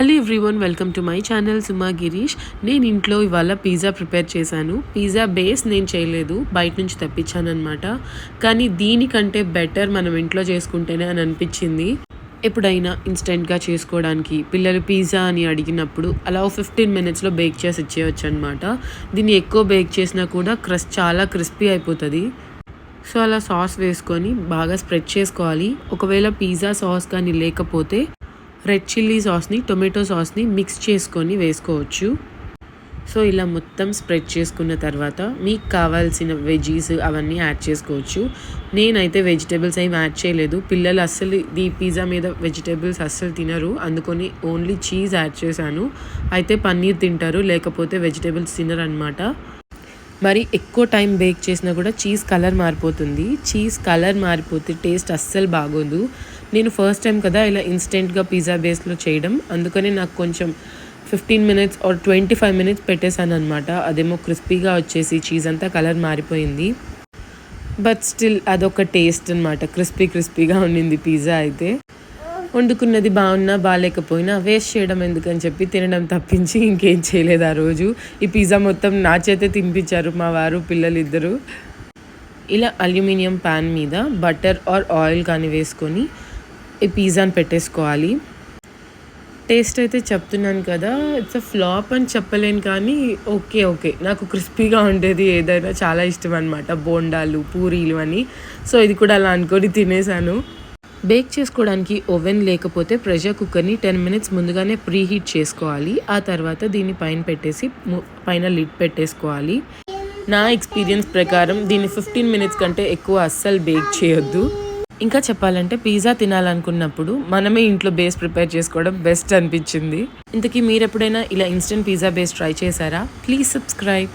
Hello everyone, welcome to my channel Suma Girish. నేను ఇంట్లో ఇవాళ పిజ్జా ప్రిపేర్ చేశాను. పిజ్జా బేస్ నేను చేయలేదు, బయట నుంచి తెప్పించాను అనమాట. కానీ దీనికంటే బెటర్ మనం ఇంట్లో చేసుకుంటేనే అని అనిపించింది. ఎప్పుడైనా ఇన్స్టెంట్గా చేసుకోవడానికి పిల్లలు పిజ్జా అని అడిగినప్పుడు అలా 15 మినిట్స్లో బేక్ చేసి ఇచ్చేయచ్చు అనమాట. దీన్ని ఎక్కువ బేక్ చేసినా కూడా చాలా క్రిస్పీ అయిపోతుంది. సో అలా సాస్ వేసుకొని బాగా స్ప్రెడ్ చేసుకోవాలి. ఒకవేళ పిజ్జా సాస్ కానీ లేకపోతే రెడ్ చిల్లీ సాస్ని, టొమాటో సాస్ని మిక్స్ చేసుకొని వేసుకోవచ్చు. సో ఇలా మొత్తం స్ప్రెడ్ చేసుకున్న తర్వాత మీకు కావాల్సిన వెజీస్ అవన్నీ యాడ్ చేసుకోవచ్చు. నేనైతే వెజిటేబుల్స్ ఏం యాడ్ చేయలేదు. పిల్లలు అస్సలు ఈ పిజ్జా మీద వెజిటేబుల్స్ అస్సలు తినరు, అందుకొని ఓన్లీ చీజ్ యాడ్ చేశాను. అయితే పన్నీర్ తింటారు, లేకపోతే వెజిటేబుల్స్ తినరు అనమాట. మరి ఎక్కువ టైం బేక్ చేసినా కూడా చీజ్ కలర్ మారిపోతుంది. చీజ్ కలర్ మారిపోతే టేస్ట్ అస్సలు బాగోదు. నేను ఫస్ట్ టైం కదా ఇలా ఇన్స్టెంట్గా పిజ్జా బేస్లో చేయడం, అందుకని నాకు కొంచెం 15 మినిట్స్ ఆర్ 25 మినిట్స్ పెట్టేశాను అనమాట. అదేమో క్రిస్పీగా వచ్చేసి చీజ్ అంతా కలర్ మారిపోయింది. బట్ స్టిల్ అదొక టేస్ట్ అనమాట. క్రిస్పీగా ఉండింది పిజ్జా. అయితే వండుకున్నది బాగున్నా బాగాలేకపోయినా వేస్ట్ చేయడం ఎందుకని చెప్పి తినడం తప్పించి ఇంకేం చేయలేదు ఆ రోజు. ఈ పిజ్జా మొత్తం నా చేతే తినిపించారు మా వారు, పిల్లలు ఇద్దరు. ఇలా అల్యూమినియం ప్యాన్ మీద బటర్ ఆర్ ఆయిల్ కానీ వేసుకొని ఈ పిజ్జాని పెట్టేసుకోవాలి. టేస్ట్ అయితే చెప్తున్నాను కదా, ఇట్స్ అ ఫ్లాప్ అని చెప్పలేను, కానీ ఓకే నాకు క్రిస్పీగా ఉండేది ఏదైనా చాలా ఇష్టం అనమాట. బోండాలు, పూరీలు అని. సో ఇది కూడా అలా అనుకొని తినేసాను. బేక్ చేసుకోవడానికి ఓవెన్ లేకపోతే ప్రెషర్ కుక్కర్ని 10 మినిట్స్ ముందుగానే ప్రీ హీట్ చేసుకోవాలి. ఆ తర్వాత దీన్ని పైన పెట్టేసి పైన లిడ్ పెట్టేసుకోవాలి. నా ఎక్స్పీరియన్స్ ప్రకారం దీన్ని 15 మినిట్స్ కంటే ఎక్కువ అస్సలు బేక్ చేయొద్దు. ఇంకా చెప్పాలంటే పిజ్జా తినాలనుకున్నప్పుడు మనమే ఇంట్లో బేస్ ప్రిపేర్ చేసుకోవడం బెస్ట్ అనిపించింది. ఇంతకీ మీరు ఎప్పుడైనా ఇలా ఇన్స్టెంట్ పిజ్జా బేస్ ట్రై చేశారా? Please subscribe.